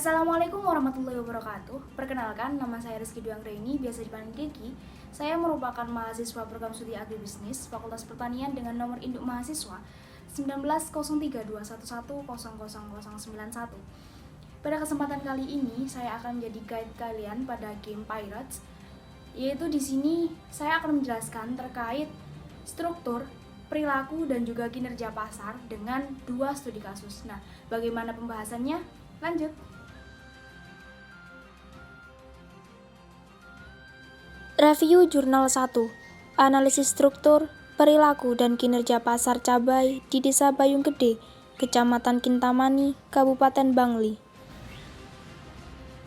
Assalamualaikum warahmatullahi wabarakatuh. Perkenalkan, nama saya Rizky Dwi Anggraini, biasa dipanggil Kiki. Saya merupakan mahasiswa program studi Agribisnis Fakultas Pertanian dengan nomor induk mahasiswa 190321100091. Pada kesempatan kali ini, saya akan menjadi guide kalian pada game Pirates. Yaitu di sini saya akan menjelaskan terkait struktur, perilaku, dan juga kinerja pasar dengan 2 studi kasus. Nah, bagaimana pembahasannya? Lanjut. Review Jurnal 1. Analisis struktur, perilaku, dan kinerja pasar cabai di Desa Bayung Gede, Kecamatan Kintamani, Kabupaten Bangli.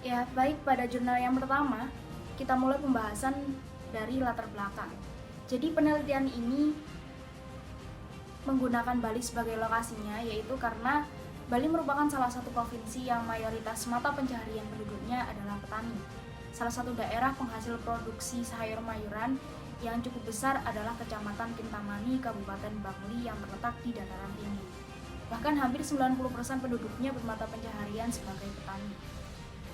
Ya, baik, pada jurnal yang pertama, kita mulai pembahasan dari latar belakang. Jadi penelitian ini menggunakan Bali sebagai lokasinya, yaitu karena Bali merupakan salah satu provinsi yang mayoritas mata pencaharian penduduknya adalah petani. Salah satu daerah penghasil produksi sayur-mayuran yang cukup besar adalah Kecamatan Kintamani, Kabupaten Bangli yang terletak di dataran tinggi. Bahkan hampir 90% penduduknya bermata pencaharian sebagai petani.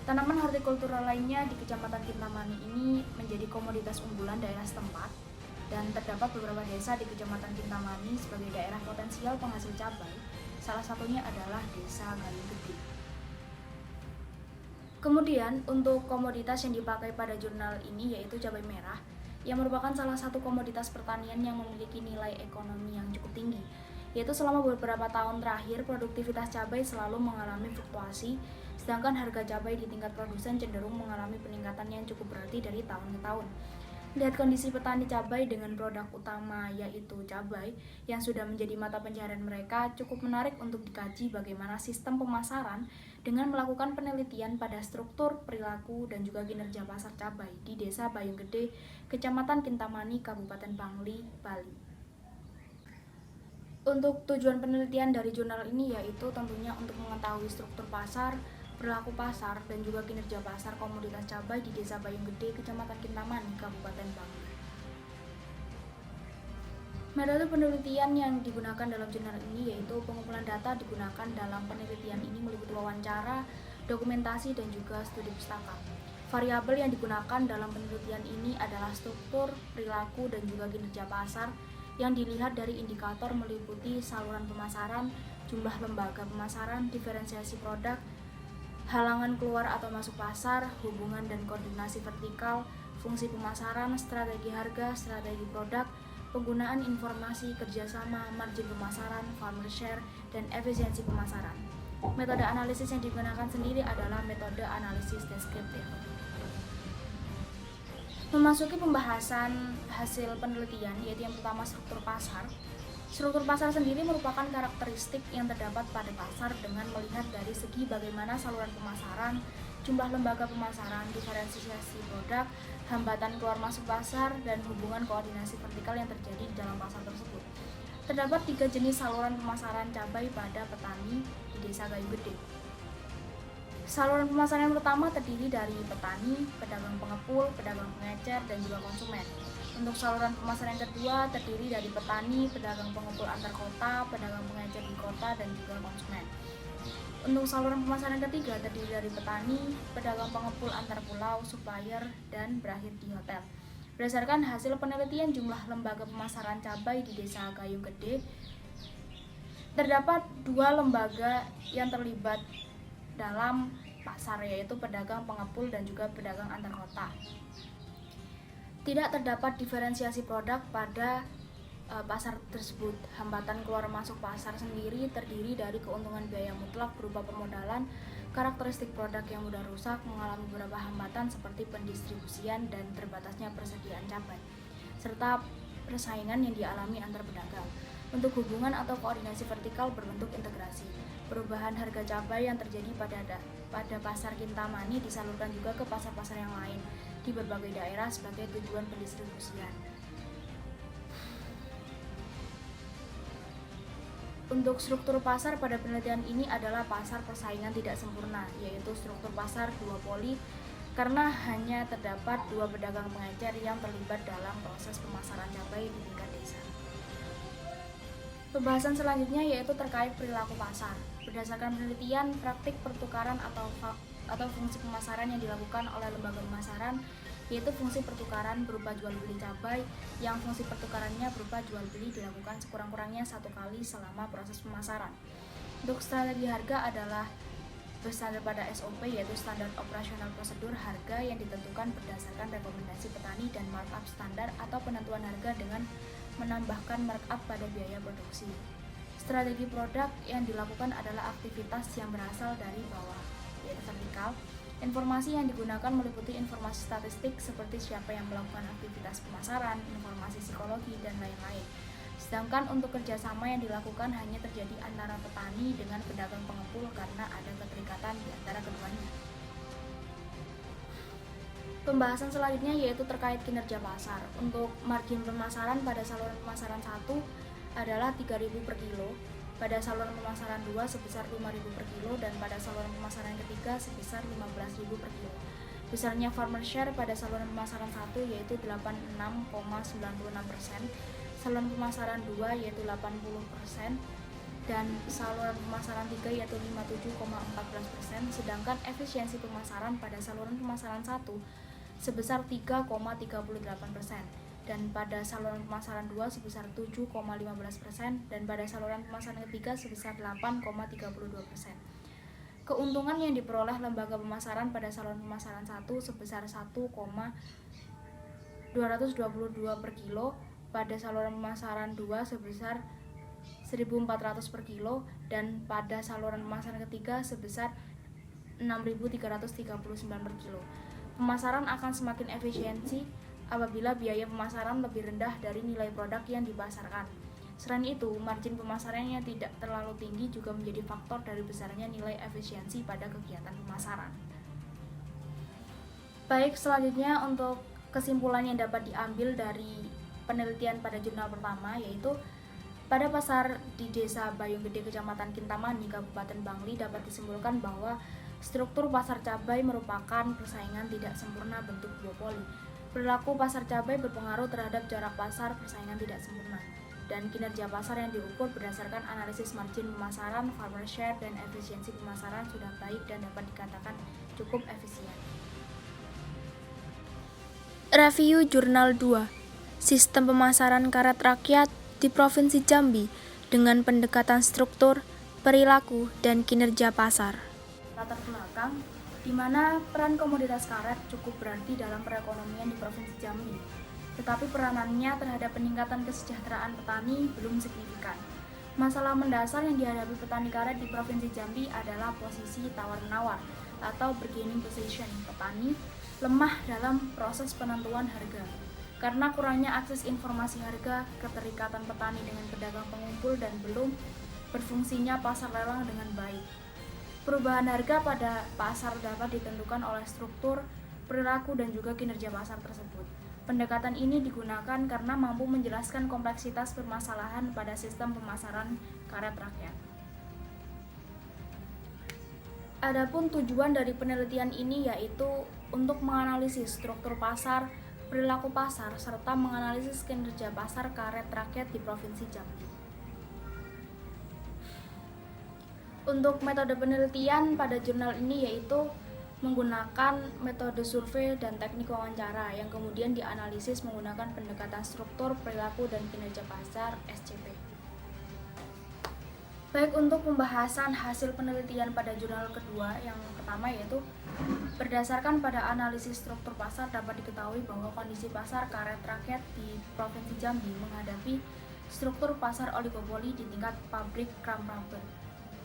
Tanaman hortikultura lainnya di Kecamatan Kintamani ini menjadi komoditas unggulan daerah setempat, dan terdapat beberapa desa di Kecamatan Kintamani sebagai daerah potensial penghasil cabai. Salah satunya adalah Desa Bayung Gede. Kemudian untuk komoditas yang dipakai pada jurnal ini yaitu cabai merah, yang merupakan salah satu komoditas pertanian yang memiliki nilai ekonomi yang cukup tinggi. Yaitu selama beberapa tahun terakhir produktivitas cabai selalu mengalami fluktuasi, sedangkan harga cabai di tingkat produsen cenderung mengalami peningkatan yang cukup berarti dari tahun ke tahun. Lihat kondisi petani cabai dengan produk utama yaitu cabai yang sudah menjadi mata pencaharian mereka, cukup menarik untuk dikaji bagaimana sistem pemasaran dengan melakukan penelitian pada struktur, perilaku, dan juga kinerja pasar cabai di Desa Bayung Gede, Kecamatan Kintamani, Kabupaten Bangli, Bali. Untuk tujuan penelitian dari jurnal ini yaitu tentunya untuk mengetahui struktur pasar, perilaku pasar, dan juga kinerja pasar komoditas cabai di Desa Bayung Gede, Kecamatan Kintamani, Kabupaten Bangli. Metode penelitian yang digunakan dalam jurnal ini yaitu pengumpulan data digunakan dalam penelitian ini meliputi wawancara, dokumentasi, dan juga studi pustaka. Variabel yang digunakan dalam penelitian ini adalah struktur, perilaku, dan juga kinerja pasar yang dilihat dari indikator meliputi saluran pemasaran, jumlah lembaga pemasaran, diferensiasi produk, halangan keluar atau masuk pasar, hubungan dan koordinasi vertikal, fungsi pemasaran, strategi harga, strategi produk, penggunaan informasi, kerjasama, margin pemasaran, farmer share, dan efisiensi pemasaran. Metode analisis yang digunakan sendiri adalah metode analisis deskriptif. Memasuki pembahasan hasil penelitian, yaitu yang pertama struktur pasar. Struktur pasar sendiri merupakan karakteristik yang terdapat pada pasar dengan melihat dari segi bagaimana saluran pemasaran, jumlah lembaga pemasaran, diferensiasi produk, hambatan keluar masuk pasar, dan hubungan koordinasi vertikal yang terjadi di dalam pasar tersebut. Terdapat 3 jenis saluran pemasaran cabai pada petani di Desa Bayung Gede. Saluran pemasaran yang pertama terdiri dari petani, pedagang pengepul, pedagang pengecer, dan juga konsumen. Untuk saluran pemasaran yang kedua terdiri dari petani, pedagang pengepul antar kota, pedagang pengecer di kota, dan juga konsumen. Untuk saluran pemasaran yang ketiga terdiri dari petani, pedagang pengepul antar pulau, supplier, dan berakhir di hotel. Berdasarkan hasil penelitian jumlah lembaga pemasaran cabai di Desa Bayung Gede, terdapat 2 lembaga yang terlibat dalam pasar, yaitu pedagang pengepul dan juga pedagang antar kota. Tidak terdapat diferensiasi produk pada pasar tersebut. Hambatan keluar masuk pasar sendiri terdiri dari keuntungan biaya mutlak berupa permodalan, karakteristik produk yang mudah rusak, mengalami beberapa hambatan seperti pendistribusian dan terbatasnya persediaan cabai, serta persaingan yang dialami antar pedagang. Untuk hubungan atau koordinasi vertikal berbentuk integrasi. Perubahan harga cabai yang terjadi pada pasar Kintamani disalurkan juga ke pasar-pasar yang lain di berbagai daerah sebagai tujuan pendistribusian. Untuk struktur pasar pada penelitian ini adalah pasar persaingan tidak sempurna, yaitu struktur pasar duopoli karena hanya terdapat 2 pedagang pengecer yang terlibat dalam proses pemasaran cabai di tingkat desa. Pembahasan selanjutnya yaitu terkait perilaku pasar. Berdasarkan penelitian, praktik pertukaran atau fungsi pemasaran yang dilakukan oleh lembaga pemasaran yaitu fungsi pertukaran berupa jual beli cabai, yang fungsi pertukarannya berupa jual beli dilakukan sekurang-kurangnya 1 kali selama proses pemasaran. Untuk strategi harga adalah bersandar pada SOP, yaitu standar operasional prosedur harga yang ditentukan berdasarkan rekomendasi petani, dan markup standar atau penentuan harga dengan menambahkan markup pada biaya produksi. Strategi produk yang dilakukan adalah aktivitas yang berasal dari bawah, yaitu vertikal. Informasi yang digunakan meliputi informasi statistik seperti siapa yang melakukan aktivitas pemasaran, informasi psikologi, dan lain-lain. Sedangkan untuk kerjasama yang dilakukan hanya terjadi antara petani dengan pedagang pengepul karena ada keterikatan di antara keduanya. Pembahasan selanjutnya yaitu terkait kinerja pasar. Untuk margin pemasaran pada saluran pemasaran 1 adalah 3.000 per kilo, pada saluran pemasaran 2 sebesar 5.000 per kilo, dan pada saluran pemasaran ketiga sebesar 15.000 per kilo. Besarnya farmer share pada saluran pemasaran 1 yaitu 86,96%, saluran pemasaran 2 yaitu 80%, dan saluran pemasaran 3 yaitu 57,14%, sedangkan efisiensi pemasaran pada saluran pemasaran 1 sebesar 3,38%, dan pada saluran pemasaran 2 sebesar 7,15%, dan pada saluran pemasaran ketiga sebesar 8,32%. Keuntungan yang diperoleh lembaga pemasaran pada saluran pemasaran 1 sebesar 1,222 per kilo, pada saluran pemasaran 2 sebesar 1.400 per kilo, dan pada saluran pemasaran ketiga sebesar 6.339 per kilo. Pemasaran akan semakin efisiensi apabila biaya pemasaran lebih rendah dari nilai produk yang dipasarkan. Selain itu, margin pemasaran yang tidak terlalu tinggi juga menjadi faktor dari besarnya nilai efisiensi pada kegiatan pemasaran. Baik, selanjutnya untuk kesimpulan yang dapat diambil dari penelitian pada jurnal pertama, yaitu pada pasar di Desa Bayung Gede, Kecamatan Kintamani, Kabupaten Bangli, dapat disimpulkan bahwa struktur pasar cabai merupakan persaingan tidak sempurna bentuk duopoli. Perilaku pasar cabai berpengaruh terhadap jarak pasar persaingan tidak sempurna, dan kinerja pasar yang diukur berdasarkan analisis margin pemasaran, farmer share, dan efisiensi pemasaran sudah baik dan dapat dikatakan cukup efisien. Review Jurnal 2, Sistem Pemasaran Karet Rakyat di Provinsi Jambi dengan pendekatan struktur, perilaku, dan kinerja pasar. Latar belakang, di mana peran komoditas karet cukup berarti dalam perekonomian di Provinsi Jambi, tetapi peranannya terhadap peningkatan kesejahteraan petani belum signifikan. Masalah mendasar yang dihadapi petani karet di Provinsi Jambi adalah posisi tawar-menawar atau bargaining position petani lemah dalam proses penentuan harga. Karena kurangnya akses informasi harga, keterikatan petani dengan pedagang pengumpul, dan belum berfungsinya pasar lelang dengan baik. Perubahan harga pada pasar dapat ditentukan oleh struktur, perilaku, dan juga kinerja pasar tersebut. Pendekatan ini digunakan karena mampu menjelaskan kompleksitas permasalahan pada sistem pemasaran karet rakyat. Adapun tujuan dari penelitian ini yaitu untuk menganalisis struktur pasar, perilaku pasar, serta menganalisis kinerja pasar karet rakyat di Provinsi Jambi. Untuk metode penelitian pada jurnal ini yaitu menggunakan metode survei dan teknik wawancara yang kemudian dianalisis menggunakan pendekatan struktur, perilaku, dan kinerja pasar SCP. Baik, untuk pembahasan hasil penelitian pada jurnal kedua, yang pertama yaitu berdasarkan pada analisis struktur pasar dapat diketahui bahwa kondisi pasar karet rakyat di Provinsi Jambi menghadapi struktur pasar oligopoli di tingkat pabrik kram rubber.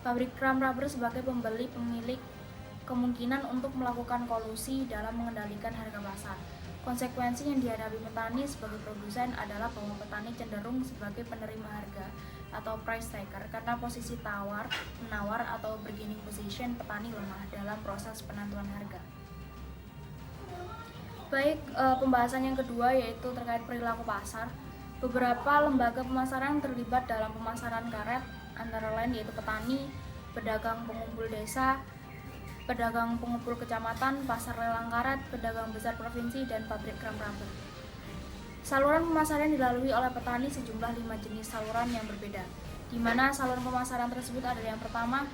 Pabrik kram rubber sebagai pembeli pemilik kemungkinan untuk melakukan kolusi dalam mengendalikan harga pasar. Konsekuensi yang dihadapi petani sebagai produsen adalah bahwa petani cenderung sebagai penerima harga atau price taker karena posisi tawar-menawar atau bargaining position petani lemah dalam proses penentuan harga. Baik, pembahasan yang kedua yaitu terkait perilaku pasar. Beberapa lembaga pemasaran terlibat dalam pemasaran karet, antara lain yaitu petani, pedagang pengumpul desa, pedagang pengumpul kecamatan, pasar lelang karet, pedagang besar provinsi, dan pabrik kram rubber. Saluran pemasaran dilalui oleh petani sejumlah 5 jenis saluran yang berbeda. di mana saluran pemasaran tersebut adalah yang pertama,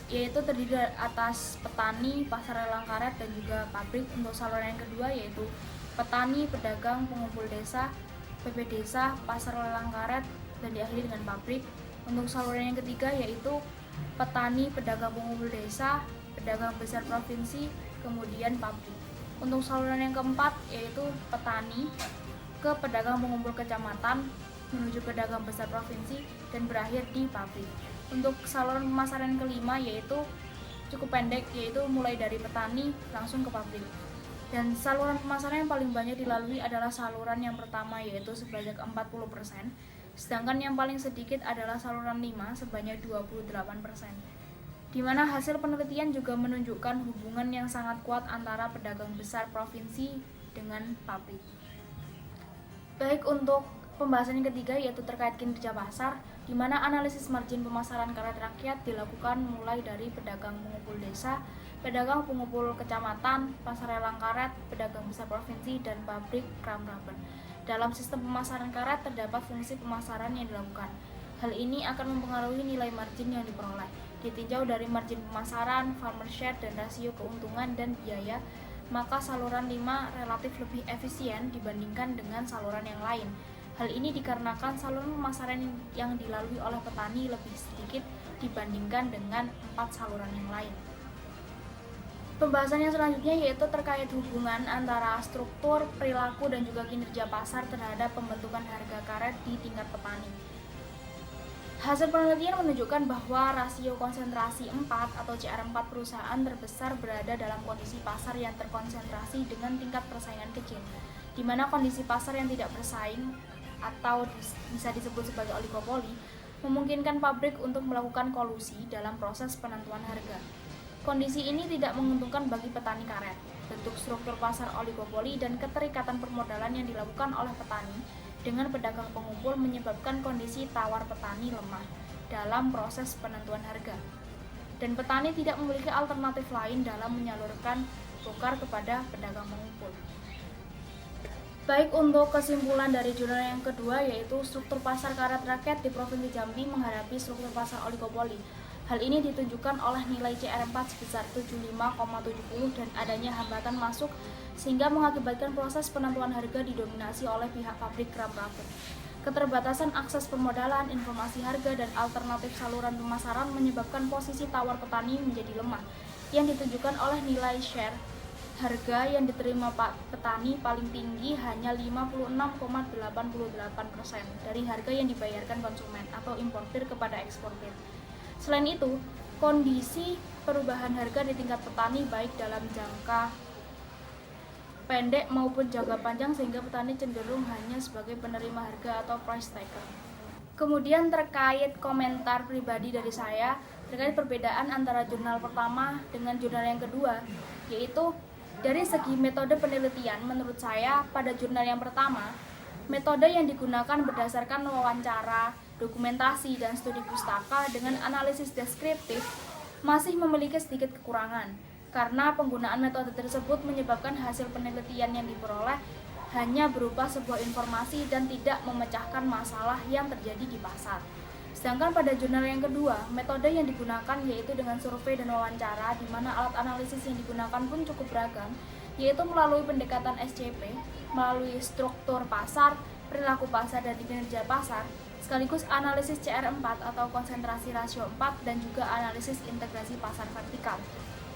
yaitu terdiri atas petani, pasar lelang karet, dan juga pabrik. Untuk saluran yang kedua yaitu petani, pedagang, pengumpul desa, PP desa, pasar lelang karet, dan diakhiri dengan pabrik. Untuk saluran yang ketiga yaitu petani, pedagang, pengumpul desa, pedagang besar provinsi, kemudian pabrik. Untuk saluran yang keempat yaitu petani ke pedagang pengumpul kecamatan menuju pedagang besar provinsi dan berakhir di pabrik. Untuk saluran pemasaran yang kelima yaitu cukup pendek, yaitu mulai dari petani langsung ke pabrik. Dan saluran pemasaran yang paling banyak dilalui adalah saluran yang pertama yaitu sebanyak 40%, sedangkan yang paling sedikit adalah saluran 5 sebanyak 28%. Di mana hasil penelitian juga menunjukkan hubungan yang sangat kuat antara pedagang besar provinsi dengan pabrik. Baik, untuk pembahasan yang ketiga yaitu terkait kinerja pasar, di mana analisis margin pemasaran karet rakyat dilakukan mulai dari pedagang pengumpul desa, pedagang pengumpul kecamatan, pasar lelang karet, pedagang besar provinsi, dan pabrik kram rubber. Dalam sistem pemasaran karet terdapat fungsi pemasaran yang dilakukan. Hal ini akan mempengaruhi nilai margin yang diperoleh. Ditinjau dari margin pemasaran, farmer share, dan rasio keuntungan dan biaya, maka saluran 5 relatif lebih efisien dibandingkan dengan saluran yang lain. Hal ini dikarenakan saluran pemasaran yang dilalui oleh petani lebih sedikit dibandingkan dengan 4 saluran yang lain. Pembahasan yang selanjutnya yaitu terkait hubungan antara struktur, perilaku, dan juga kinerja pasar terhadap pembentukan harga karet di tingkat petani. Hasil penelitian menunjukkan bahwa rasio konsentrasi 4 atau CR4 perusahaan terbesar berada dalam kondisi pasar yang terkonsentrasi dengan tingkat persaingan kecil, di mana kondisi pasar yang tidak bersaing atau bisa disebut sebagai oligopoli memungkinkan pabrik untuk melakukan kolusi dalam proses penentuan harga. Kondisi ini tidak menguntungkan bagi petani karet. Bentuk struktur pasar oligopoli dan keterikatan permodalan yang dilakukan oleh petani dengan pedagang pengumpul menyebabkan kondisi tawar petani lemah dalam proses penentuan harga. Dan petani tidak memiliki alternatif lain dalam menyalurkan tukar kepada pedagang pengumpul. Baik, untuk kesimpulan dari jurnal yang kedua yaitu struktur pasar karet rakyat di Provinsi Jambi menghadapi struktur pasar oligopoli. Hal ini ditunjukkan oleh nilai CR4 sebesar 75,70 dan adanya hambatan masuk sehingga mengakibatkan proses penentuan harga didominasi oleh pihak pabrik kram rubber. Keterbatasan akses permodalan, informasi harga, dan alternatif saluran pemasaran menyebabkan posisi tawar petani menjadi lemah, yang ditunjukkan oleh nilai share harga yang diterima petani paling tinggi hanya 56,88% dari harga yang dibayarkan konsumen atau importir kepada eksportir. Selain itu, kondisi perubahan harga di tingkat petani baik dalam jangka pendek maupun jangka panjang sehingga petani cenderung hanya sebagai penerima harga atau price taker. Kemudian terkait komentar pribadi dari saya terkait perbedaan antara jurnal pertama dengan jurnal yang kedua, yaitu dari segi metode penelitian, menurut saya pada jurnal yang pertama, metode yang digunakan berdasarkan wawancara, dokumentasi, dan studi pustaka dengan analisis deskriptif masih memiliki sedikit kekurangan, karena penggunaan metode tersebut menyebabkan hasil penelitian yang diperoleh hanya berupa sebuah informasi dan tidak memecahkan masalah yang terjadi di pasar. Sedangkan pada jurnal yang kedua, metode yang digunakan yaitu dengan survei dan wawancara, di mana alat analisis yang digunakan pun cukup beragam, yaitu melalui pendekatan SCP, melalui struktur pasar, perilaku pasar, dan kinerja pasar, sekaligus analisis CR4 atau konsentrasi rasio 4, dan juga analisis integrasi pasar vertikal.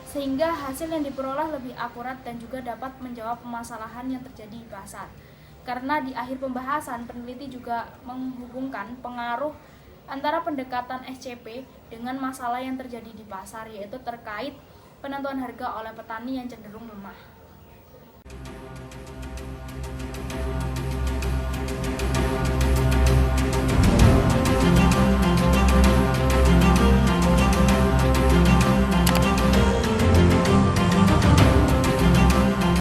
Sehingga hasil yang diperoleh lebih akurat dan juga dapat menjawab permasalahan yang terjadi di pasar. Karena di akhir pembahasan, peneliti juga menghubungkan pengaruh antara pendekatan SCP dengan masalah yang terjadi di pasar, yaitu terkait penentuan harga oleh petani yang cenderung lemah.